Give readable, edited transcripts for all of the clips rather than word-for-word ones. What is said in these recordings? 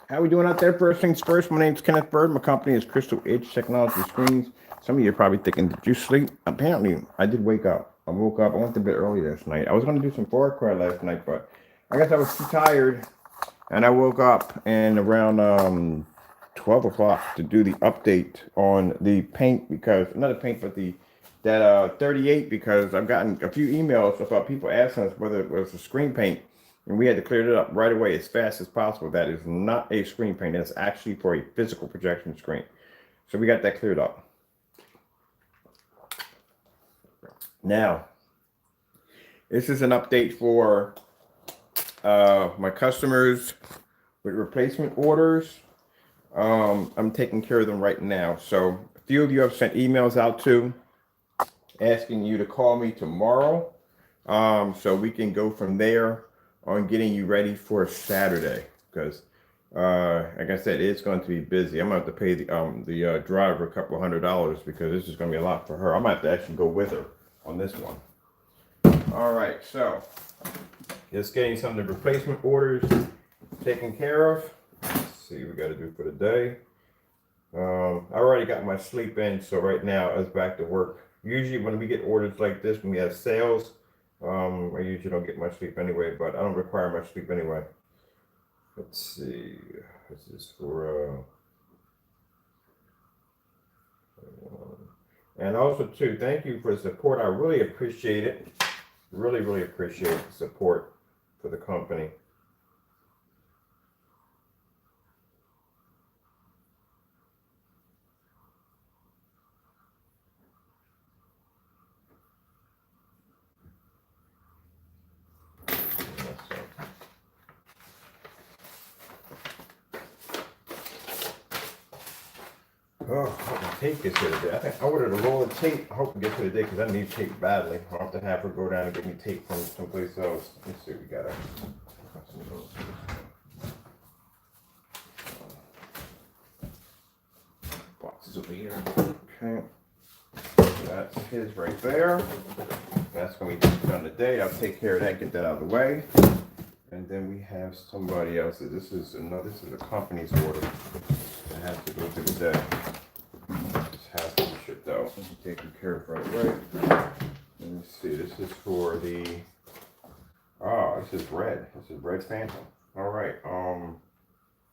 How we doing out there? First things first, my name's Kenneth Bird. My company is Crystal Edge Technology Screens. Some of you are probably thinking, did you sleep? Apparently, I did wake up. I woke up. I went to bed early last night. I was going to do some forecast last night, but I guess I was too tired. And I woke up and around 12 o'clock to do the update on the paint because, not the paint, but that 38 because I've gotten a few emails about people asking us whether it was a screen paint and we had to clear it up right away as fast as possible. That is not a screen paint. That's actually for a physical projection screen. So we got that cleared up. Now, this is an update for my customers with replacement orders. I'm taking care of them right now. So a few of you have sent emails out to asking you to call me tomorrow, so we can go from there on getting you ready for Saturday. Because, like I said, it's going to be busy. I'm gonna have to pay the driver a couple $100 because this is going to be a lot for her. I might have to actually go with her on this one. All right, so just getting some of the replacement orders taken care of. Let's see what we got to do for the day. I already got my sleep in, so right now I was back to work. Usually when we get orders like this, when we have sales, I usually don't get much sleep anyway, but I don't require much sleep anyway. Let's see. This is for and also too, thank you for the support. I really appreciate it. Really, really appreciate the support for the company. Oh, I hope the tape gets here today. I think I ordered a roll of tape. I hope it gets here today because I need tape badly. I'll have to have her go down and get me tape from someplace else. Let's see what we got. Boxes over here. Okay. That's his right there. That's going to be done today. I'll take care of that, get that out of the way. And then we have somebody else. This is a company's order that has to go through today. This has to be shipped out and taken care of right away. Let me see. This is for the. Oh, this is red. This is Red Phantom. All right. Oh,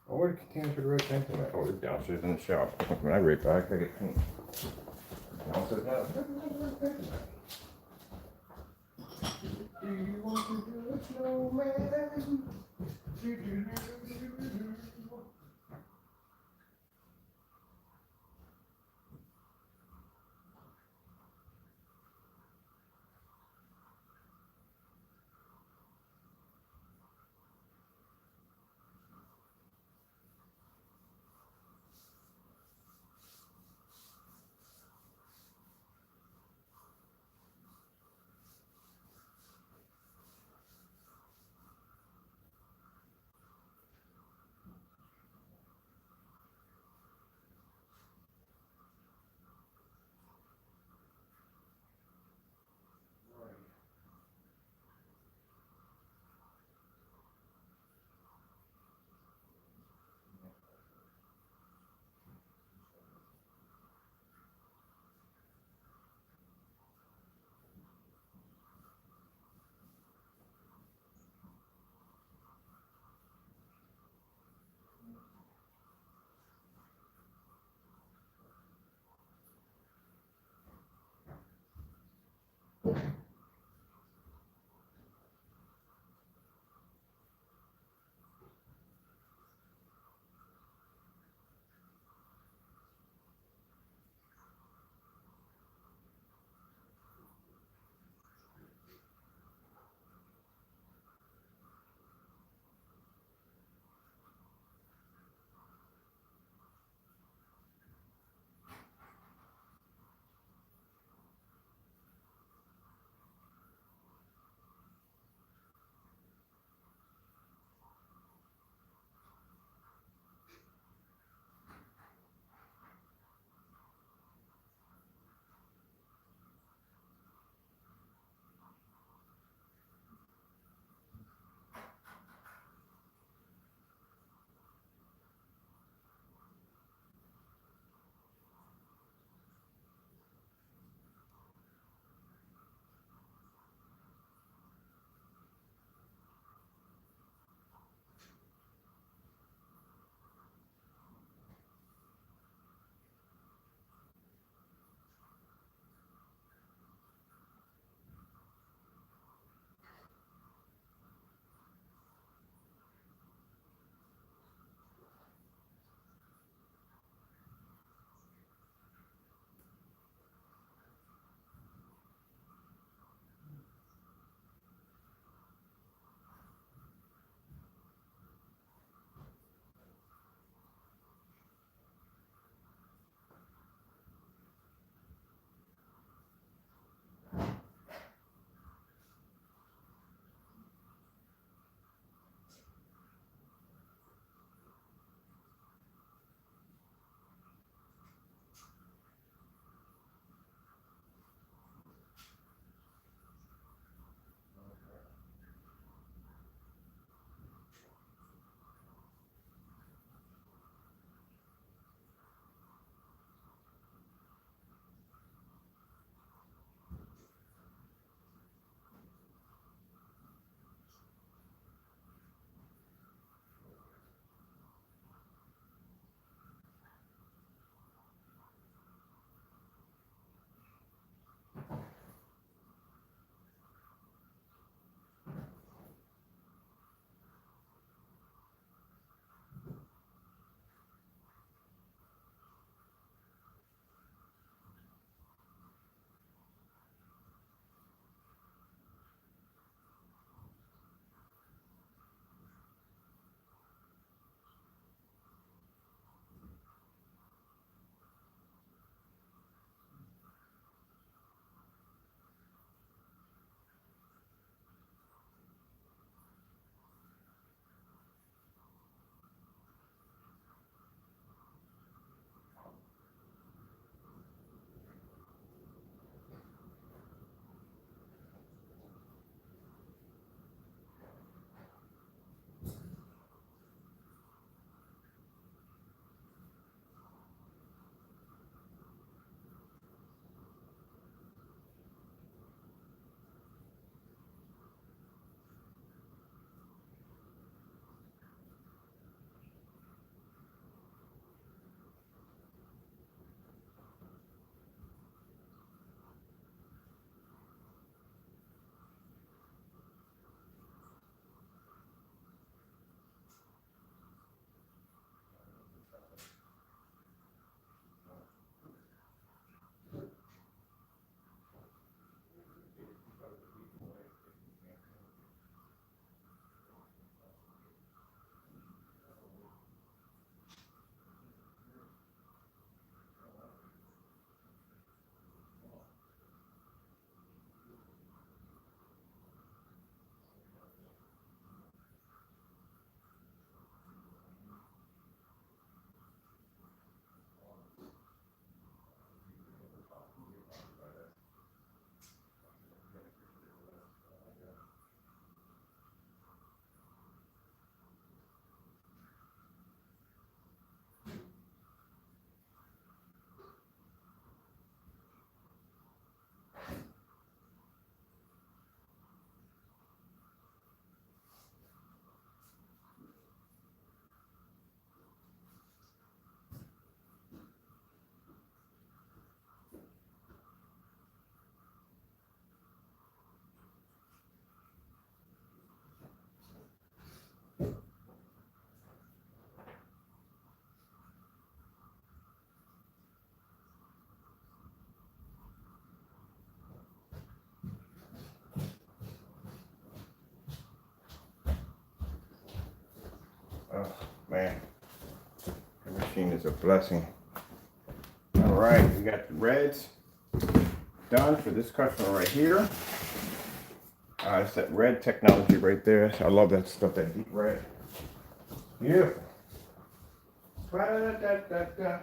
where the container for the Red Phantom at? Oh, it's downstairs in the shop. When I read back, I get paint. Downstairs now. Do you want to do a snowman? man. The machine is a blessing. All right, we got the reds done for this customer right here. It's that red technology right there. I love that stuff, that deep red. Beautiful. Ba-da-da-da-da-da.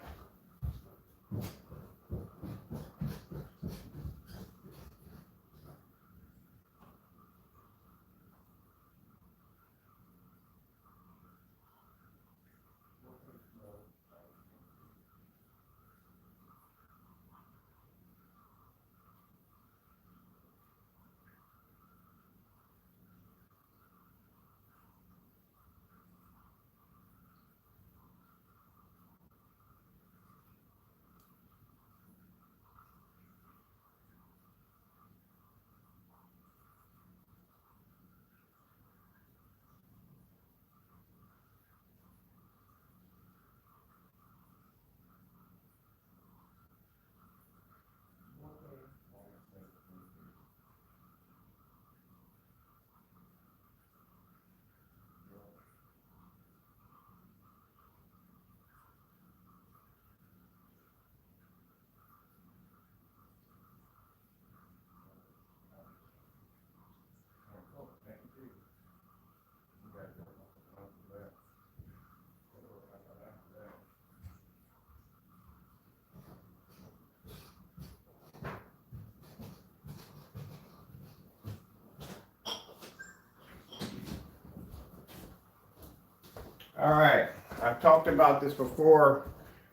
All right, I've talked about this before.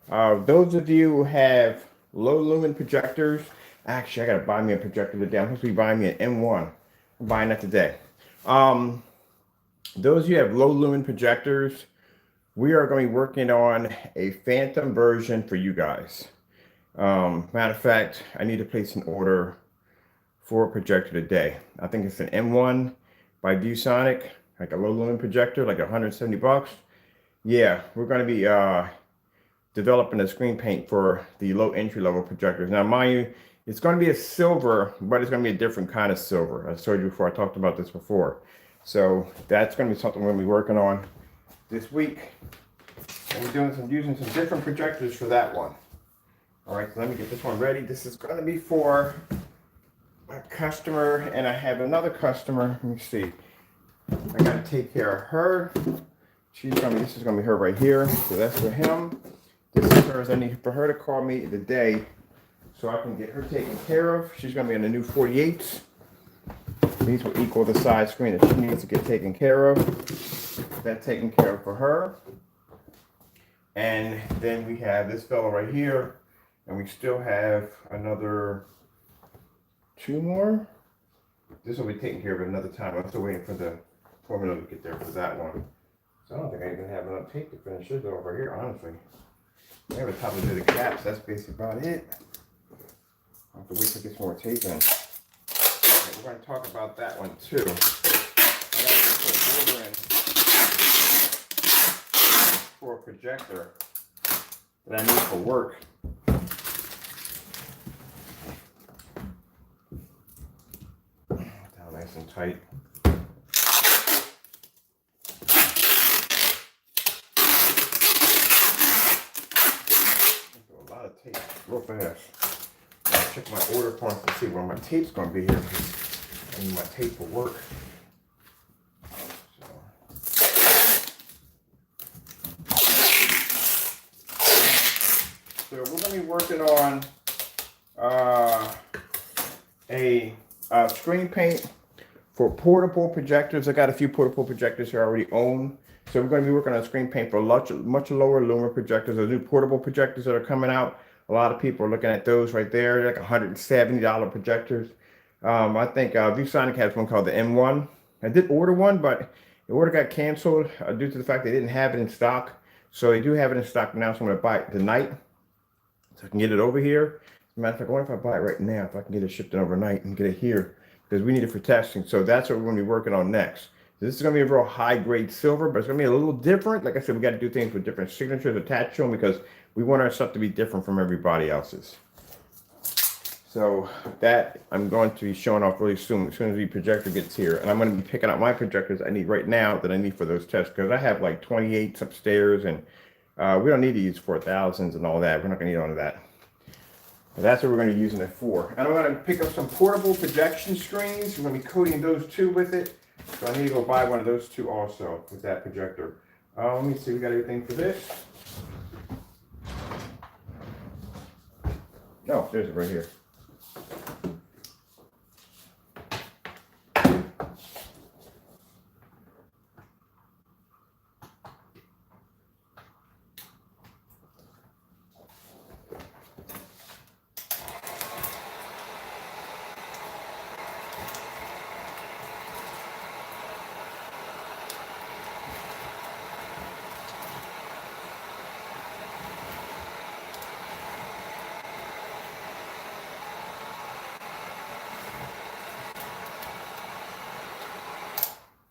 Those of you who have low lumen projectors, actually, I gotta buy me a projector today. I'm supposed to be buying me an M1. I'm buying that today. Those of you who have low lumen projectors, we are going to be working on a phantom version for you guys. Matter of fact, I need to place an order for a projector today. I think it's an M1 by ViewSonic, like a low lumen projector, like $170. Yeah, we're going to be developing a screen paint for the low entry level projectors. Now, mind you, it's going to be a silver, but it's going to be a different kind of silver. I told you before, I talked about this before. So that's going to be something we're going to be working on this week. And we're using some different projectors for that one. All right, so let me get this one ready. This is going to be for a customer, and I have another customer. Let me see. I got to take care of her. This is gonna be her right here. So that's for him. This is hers. I need for her to call me today so I can get her taken care of. She's gonna be on the new 48s. These will equal the size screen that she needs to get taken care of. That's taken care of for her. And then we have this fellow right here, and we still have another 2 more. This will be taken care of another time. I'm still waiting for the formula to get there for that one. So I don't think I even have enough tape to finish this over here, honestly. I have a top to do the caps, that's basically about it. I'll have to wait to get some more tape in. Okay, we're going to talk about that one too. I got to put an order in for a projector that I need for work. Down nice and tight. Tape real fast. I'll check my order form to see where my tape's going to be here. I need my tape for work. So we're going to be working on a screen paint for portable projectors. I got a few portable projectors here I already own. So we're going to be working on a screen paint for much lower lumen projectors. The new portable projectors that are coming out. A lot of people are looking at those right there. They're like $170 projectors. I think ViewSonic has one called the M1. I did order one, but the order got canceled due to the fact they didn't have it in stock. So they do have it in stock now, so I'm going to buy it tonight so I can get it over here. As a matter of fact, I wonder if I buy it right now, if I can get it shipped in overnight and get it here, because we need it for testing. So that's what we're going to be working on next. This is going to be a real high-grade silver, but it's going to be a little different. Like I said, we got to do things with different signatures attached to them because we want our stuff to be different from everybody else's. So that I'm going to be showing off really soon, as soon as the projector gets here. And I'm going to be picking out my projectors I need right now that I need for those tests, because I have like 28s upstairs, and we don't need to use 4000s and all that. We're not going to need all of that. But that's what we're going to be using it for. And I'm going to pick up some portable projection screens. I'm going to be coating those two with it. So I need to go buy one of those two also with that projector. Let me see, we got everything for this. No, there's it right here.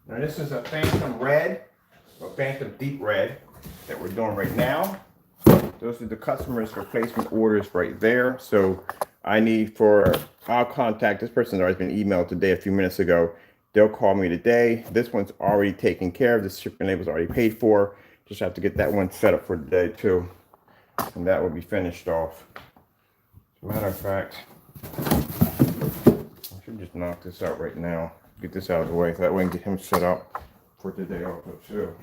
Now this is a Phantom Red, or Phantom Deep Red, that we're doing right now. Those are the customer's replacement orders right there. So I need I'll contact, this person's already been emailed today a few minutes ago. They'll call me today. This one's already taken care of. This shipping label's already paid for. Just have to get that one set up for today too. And that will be finished off. As a matter of fact, I should just knock this out right now. Get this out of the way so that way I can get him set up for today also too.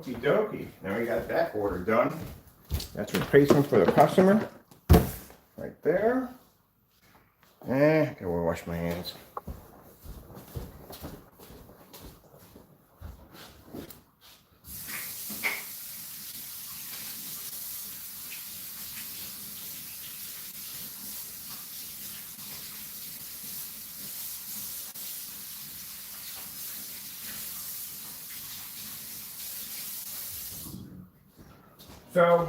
Okie dokie. Now we got that order done. That's replacement for the customer. Right there. And I gotta wash my hands. So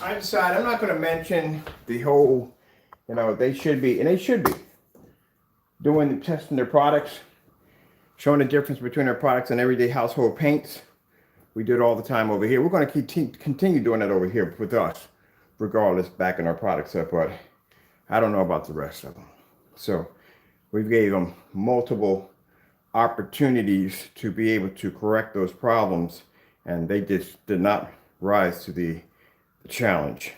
I decided I'm not going to mention the whole, they should be doing testing their products, showing the difference between their products and everyday household paints. We do it all the time over here. We're going to continue doing that over here with us, regardless, backing our products up. But I don't know about the rest of them. So we gave them multiple opportunities to be able to correct those problems, and they just did not rise to the challenge.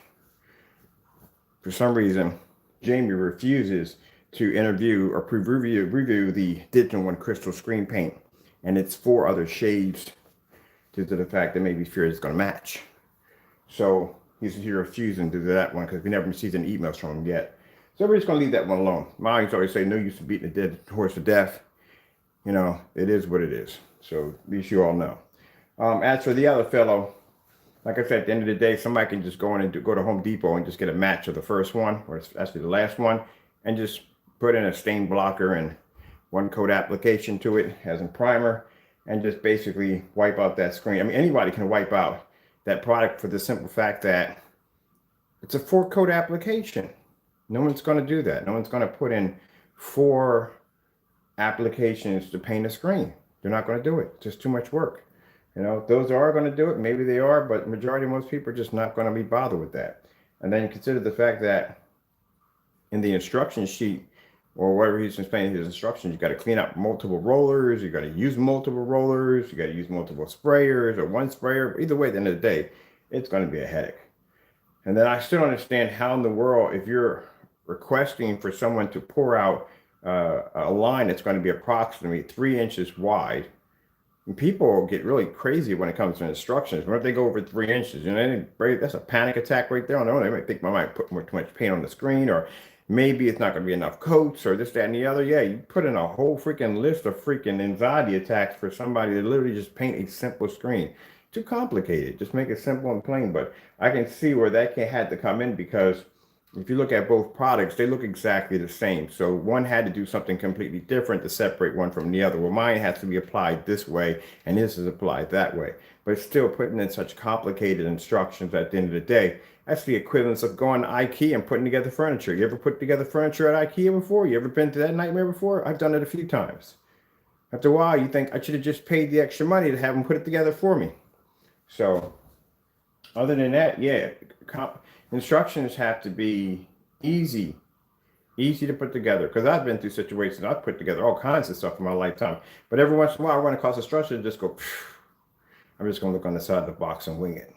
For some reason, Jamie refuses to interview or review the Digital One Crystal Screen Paint, and it's 4 other shades due to the fact that maybe fear it's going to match. So he's refusing to do that one because we never received any emails from him yet. So everybody's going to leave that one alone. Mine always say no use to beating a dead horse to death. It is what it is. So at least you all know. As for the other fellow, like I said, at the end of the day, somebody can just go in and go to Home Depot and just get a match of the first one, or actually the last one, and just put in a stain blocker and 1-coat application to it as a primer, and just basically wipe out that screen. I mean, anybody can wipe out that product for the simple fact that it's a 4-coat application. No one's going to do that. No one's going to put in 4 applications to paint a screen. They're not going to do it. It's just too much work. Those are going to do it. Maybe they are, but majority of most people are just not going to be bothered with that. And then you consider the fact that in the instruction sheet, or whatever he's explaining his instructions, you got to clean up multiple rollers. You got to use multiple rollers. You got to use multiple sprayers or one sprayer. Either way, at the end of the day, it's going to be a headache. And then I still don't understand how in the world, if you're requesting for someone to pour out a line that's going to be approximately 3 inches wide. And people get really crazy when it comes to instructions. When they go over 3 inches, that's a panic attack right there on their own. They might think I might put too much paint on the screen, or maybe it's not going to be enough coats, or this, that, and the other. Yeah, you put in a whole freaking list of freaking anxiety attacks for somebody to literally just paint a simple screen. Too complicated. Just make it simple and plain. But I can see where that had to come in, because if you look at both products, they look exactly the same. So one had to do something completely different to separate one from the other. Well, mine has to be applied this way, and this is applied that way. But still putting in such complicated instructions at the end of the day, that's the equivalence of going to IKEA and putting together furniture. You ever put together furniture at IKEA before? You ever been to that nightmare before? I've done it a few times. After a while, you think I should have just paid the extra money to have them put it together for me. So other than that, yeah, instructions have to be easy to put together, because I've been through situations, I've put together all kinds of stuff in my lifetime, but every once in a while I run across instructions and just go, I'm just going to look on the side of the box and wing it,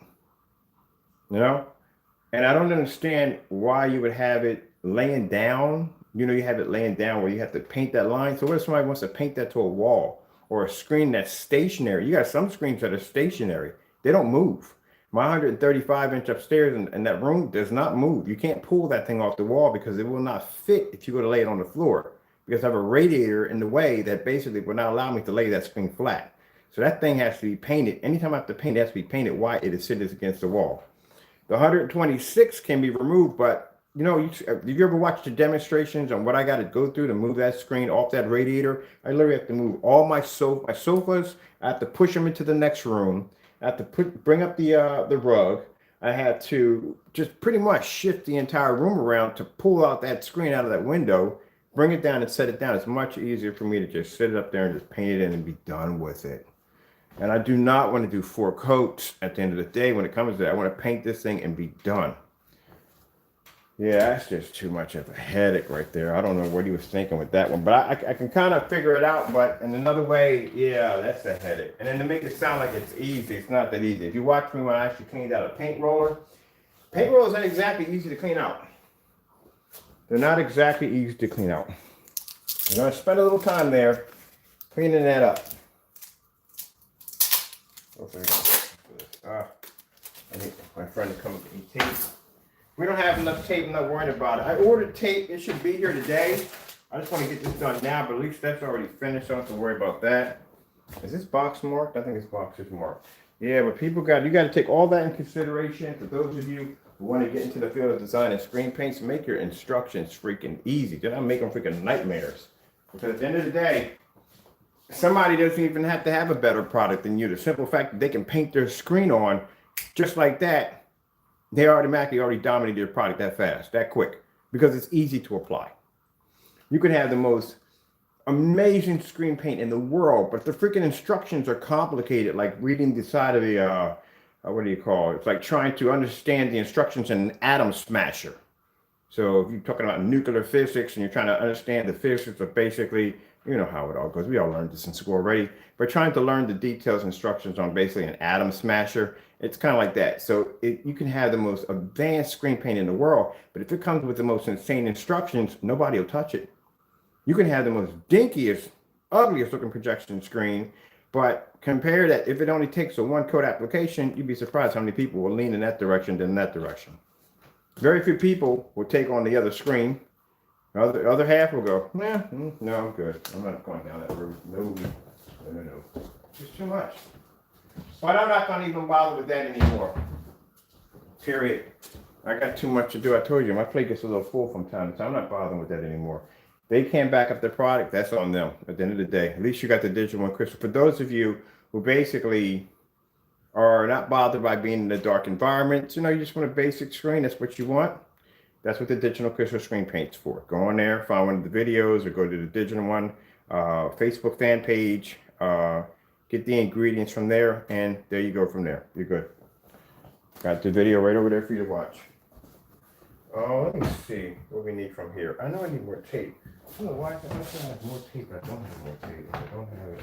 and I don't understand why you would have it laying down. You have it laying down where you have to paint that line. So what if somebody wants to paint that to a wall or a screen that's stationary? You got some screens that are stationary, they don't move. My 135-inch upstairs in that room does not move. You can't pull that thing off the wall because it will not fit if you go to lay it on the floor, because I have a radiator in the way that basically will not allow me to lay that screen flat. So that thing has to be painted. Anytime I have to paint, it has to be painted white. It is sitting against the wall. The 126 can be removed, but if you ever watched the demonstrations on what I got to go through to move that screen off that radiator, I literally have to move all my sofas. I have to push them into the next room. I have to bring up the rug. I had to just pretty much shift the entire room around to pull out that screen out of that window, bring it down and set it down. It's much easier for me to just sit it up there and just paint it in and be done with it. And I do not want to do 4 coats at the end of the day when it comes to that. I want to paint this thing and be done. Yeah, that's just too much of a headache right there. I don't know what he was thinking with that one, but I can kind of figure it out. But in another way, yeah, that's a headache. And then to make it sound like it's easy, it's not that easy. If you watch me when I actually cleaned out a paint rollers aren't exactly easy to clean out. They're not exactly easy to clean out. You're going to spend a little time there cleaning that up. I need my friend to come and get me tape. We don't have enough tape. I'm not worried about it. I ordered tape. It should be here today. I just want to get this done now, but at least that's already finished. So I don't have to worry about that. Is this box marked? I think this box is marked. Yeah, but you got to take all that in consideration. For those of you who want to get into the field of design and screen paints, make your instructions freaking easy. Do not make them freaking nightmares. Because at the end of the day, somebody doesn't even have to have a better product than you. The simple fact that they can paint their screen on just like that, they automatically already dominate your product that fast, that quick, because it's easy to apply. You can have the most amazing screen paint in the world, but the freaking instructions are complicated, like reading the side of the, what do you call it? It's like trying to understand the instructions in an atom smasher. So if you're talking about nuclear physics and you're trying to understand the physics of basically, you know how it all goes. We all learned this in school already. But trying to learn the details, instructions on basically an atom smasher, it's kind of like that. So you can have the most advanced screen paint in the world, but if it comes with the most insane instructions, nobody will touch it. You can have the most dinkiest, ugliest looking projection screen, but compare that, if it only takes a one coat application, you'd be surprised how many people will lean in that direction than that direction. Very few people will take on the other screen. The other half will go, no, I'm good. I'm not going down that route. No. It's too much. But I'm not going to even bother with that anymore. Period. I got too much to do. I told you, my plate gets a little full from time to time. I'm not bothering with that anymore. They can't back up their product. That's on them at the end of the day. At least you got the digital one crystal. For those of you who basically are not bothered by being in a dark environment, you just want a basic screen. That's what you want. That's what the digital crystal screen paint's for. Go on there, find one of the videos, or go to the digital one, Facebook fan page, get the ingredients from there, and there you go from there. You're good. Got the video right over there for you to watch. Oh, let me see what we need from here. I know I need more tape. I don't know why I have more tape, but I don't have more tape. I don't have it.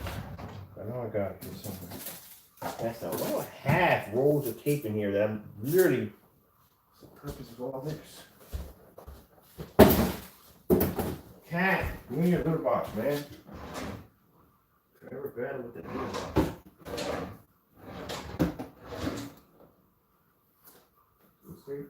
I know I got it here somewhere. That's a little half rolls of tape in here that I'm really, what's the purpose of all this? Cat, give me your little box, man. Never battle with the little box. Let's see.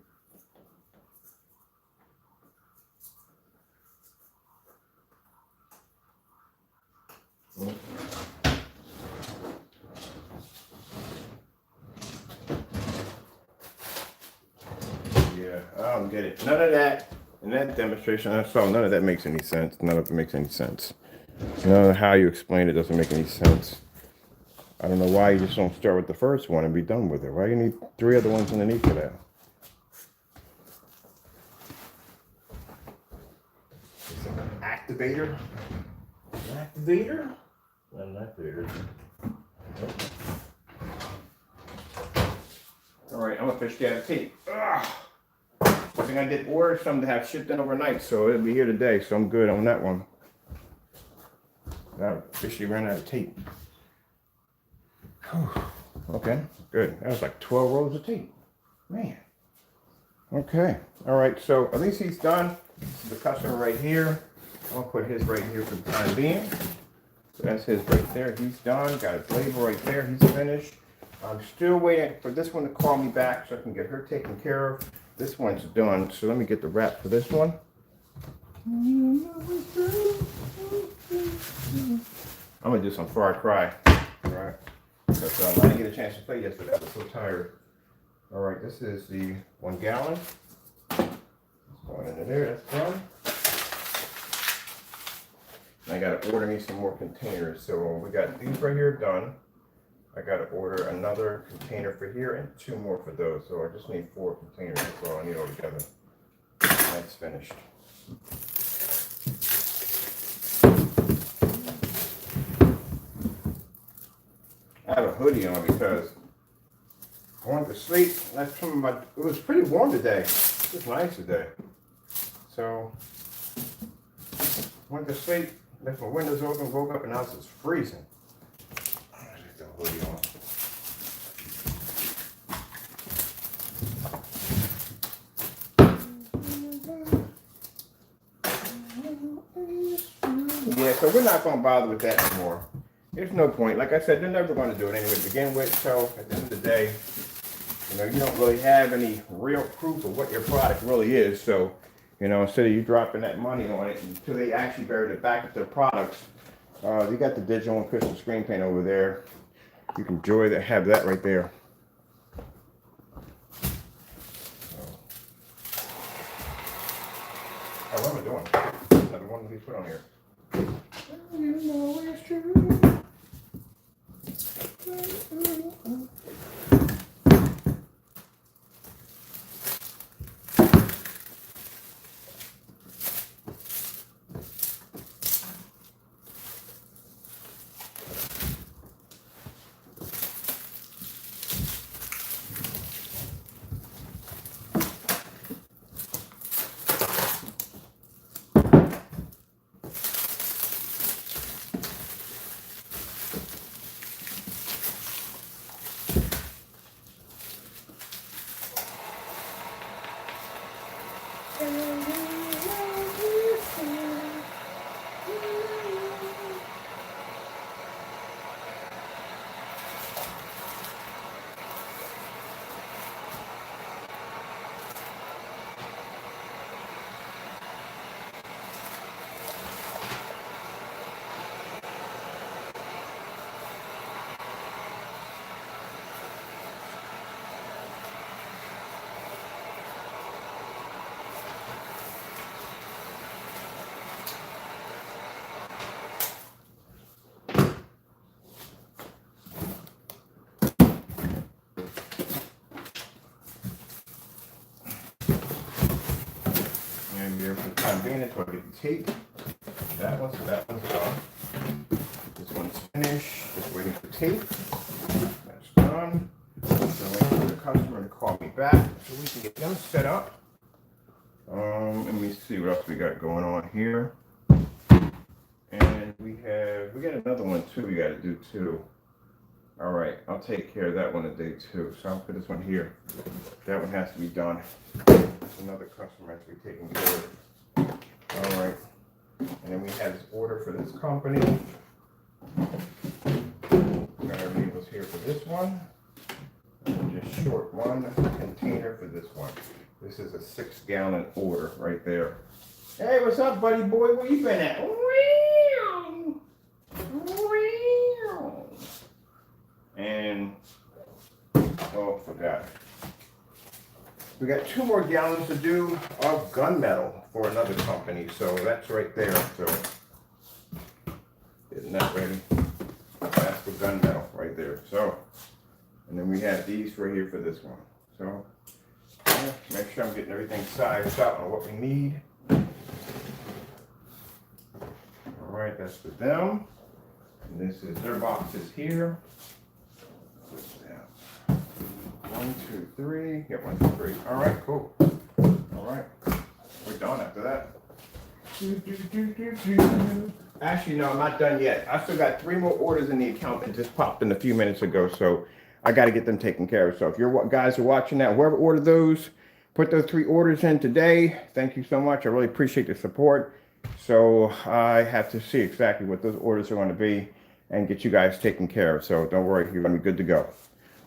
Yeah, I don't get it. None of that. In that demonstration I saw, none of that makes any sense. None of it makes any sense. None of how you explain it doesn't make any sense. I don't know why you just don't start with the first one and be done with it. Why do you need 3 other ones underneath of that? It's an activator. An activator? Not an activator. Nope. All right, I'm officially out of tape. Ugh. I think I did order some to have shipped in overnight, so it'll be here today, so I'm good on that one. I officially ran out of tape. Whew. Okay, good. That was like 12 rolls of tape. Man. Okay, all right, so at least he's done. This is the customer right here. I'll put his right here for the time being. So that's his right there. He's done. Got his label right there. He's finished. I'm still waiting for this one to call me back so I can get her taken care of. This one's done, so let me get the wrap for this one. I'm gonna do some Far Cry, all right? Because I didn't get a chance to play yesterday. I was so tired. All right, this is the 1 gallon. It's going into there. That's done. And I gotta order me some more containers. So we got these right here done. I got to order another container for here and 2 more for those. So I just need 4 containers. That's all I need altogether. That's finished. I have a hoodie on because I went to sleep. It was pretty warm today. It was nice today. So went to sleep, left my windows open, woke up, and now it's freezing. Hoodie on. Yeah, so we're not going to bother with that anymore. there's no point. Like I said, they're never going to do it anyway to begin with. So at the end of the day, you know, you don't really have any real proof of what your product really is. So, you know, instead of you dropping that money on it until they actually bury it back into their products, you got the digital and crystal screen paint over there. You can enjoy that, have that right there. Oh, what am I doing? Another one to be put on here. You know it's true. And here for the time being until I get the tape. That one's done. This one's finished. Just waiting for tape. That's done. So waiting for the customer to call me back so we can get them set up. Let me see what else we got going on here. And we got another one too we gotta do too. All right, I'll take care of that one today too. So I'll put this one here. That one has to be done. That's another customer has to be taken care of. All right. And then we have this order for this company. Got our labels here for this one. And just short one container for this one. This is a 6-gallon order right there. Hey, what's up, buddy boy? Where you been at? And, oh, forgot. We got 2 more gallons to do of gunmetal for another company, so that's right there. So, getting that ready. That's for gunmetal right there. So, and then we have these right here for this one. So, yeah, make sure I'm getting everything sized out on what we need. All right, that's for them. And this is their boxes here. 1, 2, 3. Get 1, 2, 3. All right, cool. All right, we're done after that. Actually, no, I'm not done yet. I still got 3 more orders in the account that just popped in a few minutes ago, so I got to get them taken care of. So if you guys are watching that, whoever ordered those, put those 3 orders in today. Thank you so much. I really appreciate the support. So I have to see exactly what those orders are going to be and get you guys taken care of. So don't worry, you're going to be good to go.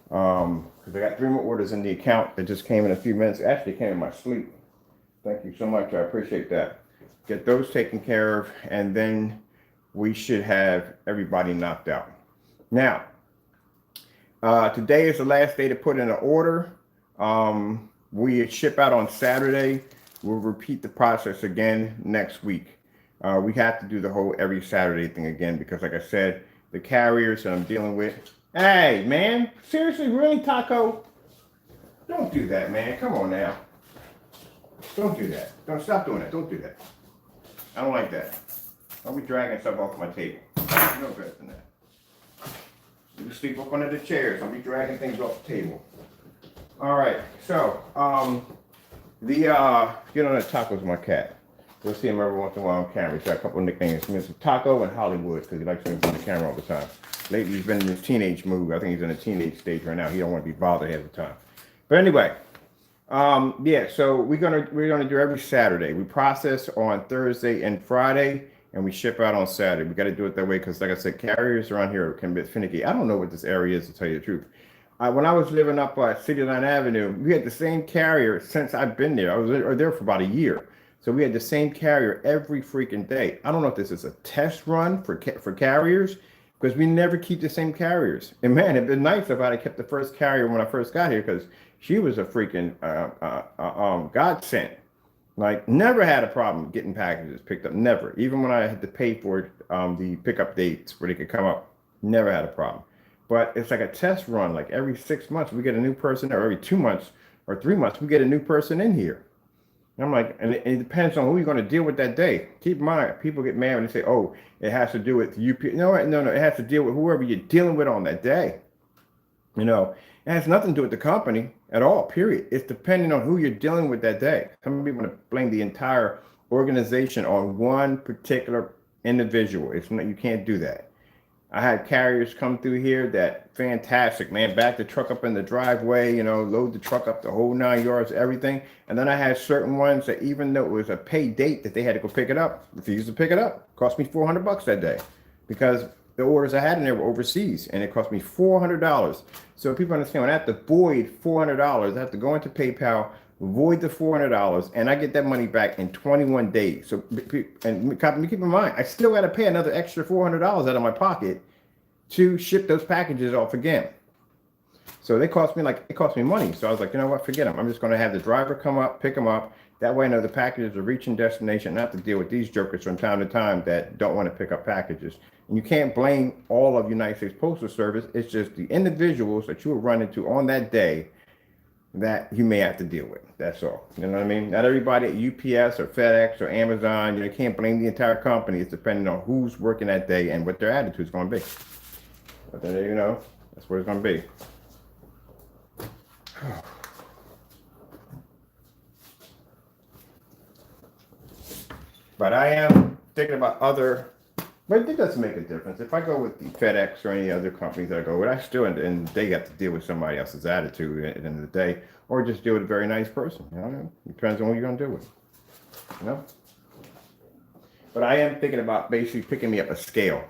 Because I got 3 more orders in the account that just came in a few minutes. Actually came in my sleep. Thank you so much. I appreciate that. Get those taken care of, and then we should have everybody knocked out. Now, today is the last day to put in an order. We ship out on Saturday. We'll repeat the process again next week. We have to do the whole every Saturday thing again because, like I said, the carriers that I'm dealing with. Hey, man, seriously, really, Taco? Don't do that, man. Come on now. Don't do that. Don't stop doing that. Don't do that. I don't like that. Don't be dragging stuff off my table. You know better than that. You sleep up under the chairs. Don't be dragging things off the table. All right. So, you know, that Taco's my cat. You'll see him every once in a while on camera. He's got a couple of nicknames. Mr. Taco and Hollywood, because he likes to be on the camera all the time. Lately, he's been in his teenage mood. I think he's in a teenage stage right now. He don't want to be bothered half the time. But anyway, yeah. So we're gonna do every Saturday. We process on Thursday and Friday, and we ship out on Saturday. We got to do it that way because, like I said, carriers around here can be finicky. I don't know what this area is, to tell you the truth. When I was living up City Line Avenue, we had the same carrier since I've been there. I was there for about a year. So we had the same carrier every freaking day. I don't know if this is a test run for carriers, because we never keep the same carriers. And man, it'd been nice if I'd have kept the first carrier when I first got here, because she was a freaking godsend. Like, never had a problem getting packages picked up. Never. Even when I had to pay for the pickup dates where they could come up, never had a problem. But it's like a test run. Like every 6 months we get a new person, or every 2 months or 3 months we get a new person in here. And I'm like, and it depends on who you're going to deal with that day. Keep in mind, people get mad when they say, "Oh, it has to do with you." No, it has to deal with whoever you're dealing with on that day. You know, it has nothing to do with the company at all, period. It's depending on who you're dealing with that day. Some people want to blame the entire organization on one particular individual. It's not, you can't do that. I had carriers come through here that fantastic, man. Back the truck up in the driveway, load the truck up the whole 9 yards, everything. And then I had certain ones that, even though it was a pay date that they had to go pick it up, refused to pick it up. Cost me $400 that day, because the orders I had in there were overseas, and it cost me $400. So people understand, when I have to void $400, I have to go into PayPal, void the $400, and I get that money back in 21 days. So, and keep in mind, I still got to pay another extra $400 out of my pocket to ship those packages off again. So it cost me money. So I was like, you know what, forget them. I'm just going to have the driver come up, pick them up. That way I know the packages are reaching destination, not to deal with these jokers from time to time that don't want to pick up packages. And you can't blame all of United States Postal Service. It's just the individuals that you will run into on that day that you may have to deal with. That's all. You know what I mean? Not everybody at UPS or FedEx or Amazon, you can't blame the entire company. It's depending on who's working that day and what their attitude is going to be. But then, that's what it's going to be. But I am thinking about but it doesn't make a difference. If I go with the FedEx or any other companies that I go with, I still, and they have to deal with somebody else's attitude at the end of the day, or just deal with a very nice person. It depends on what you're going to deal with. But I am thinking about basically picking me up a scale.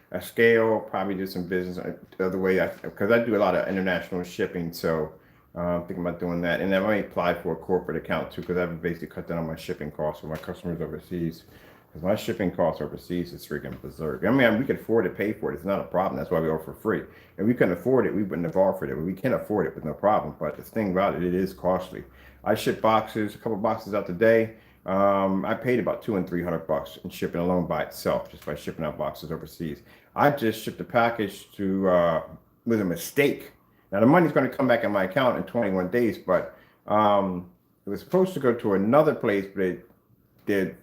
Probably do some business the other way, because I do a lot of international shipping. So I'm thinking about doing that. And I might apply for a corporate account too, because I've basically cut down on my shipping costs for my customers overseas. Because my shipping costs overseas is freaking berserk. I mean, we can afford to pay for it. It's not a problem. That's why we offer free. If we couldn't afford it, we wouldn't have offered it. But we can afford it with no problem. But the thing about it, it is costly. I ship a couple boxes out today. I paid about $200 and $300 in shipping alone by itself, just by shipping out boxes overseas. I just shipped a package with a mistake. Now the money's going to come back in my account in 21 days, but it was supposed to go to another place, but the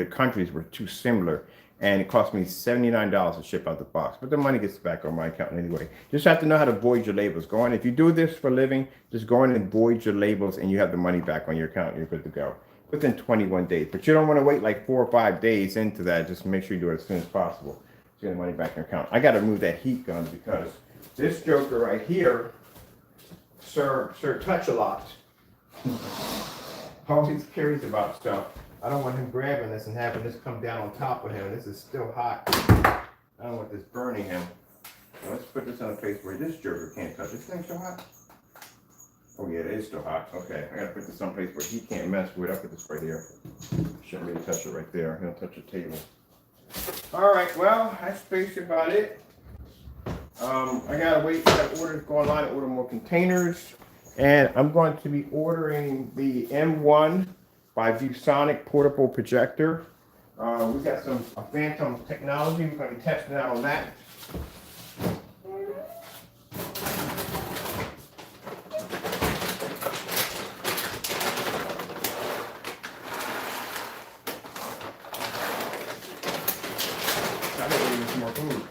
countries were too similar, and it cost me $79 to ship out the box. But the money gets back on my account anyway. Just have to know how to void your labels. Go on. If you do this for a living, just go in and void your labels, and you have the money back on your account. You're good to go within 21 days. But you don't want to wait like 4 or 5 days into that. Just make sure you do it as soon as possible to get the money back in your account. I got to move that heat gun, because this joker right here, Sir Touch-a-Lot, always curious about stuff. I don't want him grabbing this and having this come down on top of him. This is still hot. I don't want this burning him. Now let's put this in a place where this joker can't touch. This thing's still hot? Oh yeah, it is still hot. Okay, I gotta put this someplace where he can't mess with it. I'll put this right here. Shouldn't really touch it right there. He'll touch the table. All right, well, that's basically about it. I gotta wait. I gotta go online and order more containers. And I'm going to be ordering the M1 by ViewSonic portable projector. We got some Phantom technology. We're going to be testing out on that. I think we need some more food.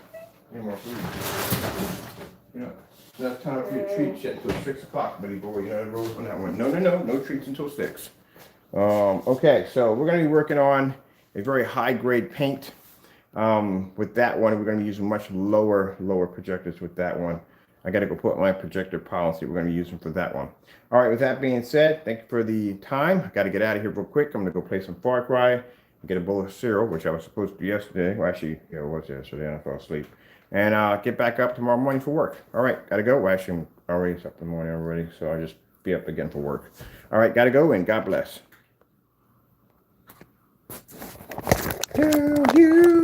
Need more food. That's time for your treats yet until 6 o'clock, buddy boy. You know the rules on that one. No treats until 6. Okay, so we're going to be working on a very high grade paint. With that one, we're going to be using much lower projectors with that one. I got to go put my projector policy we're going to be using for that one. All right, with that being said, thank you for the time. I got to get out of here real quick. I'm going to go play some Far Cry, get a bowl of cereal, which I was supposed to do yesterday. Well, actually, yeah, it was yesterday, and I fell asleep. And get back up tomorrow morning for work. All right, gotta go. Well, actually, I'm already up in the morning already, so I'll just be up again for work. All right, gotta go, and God bless. Tell you.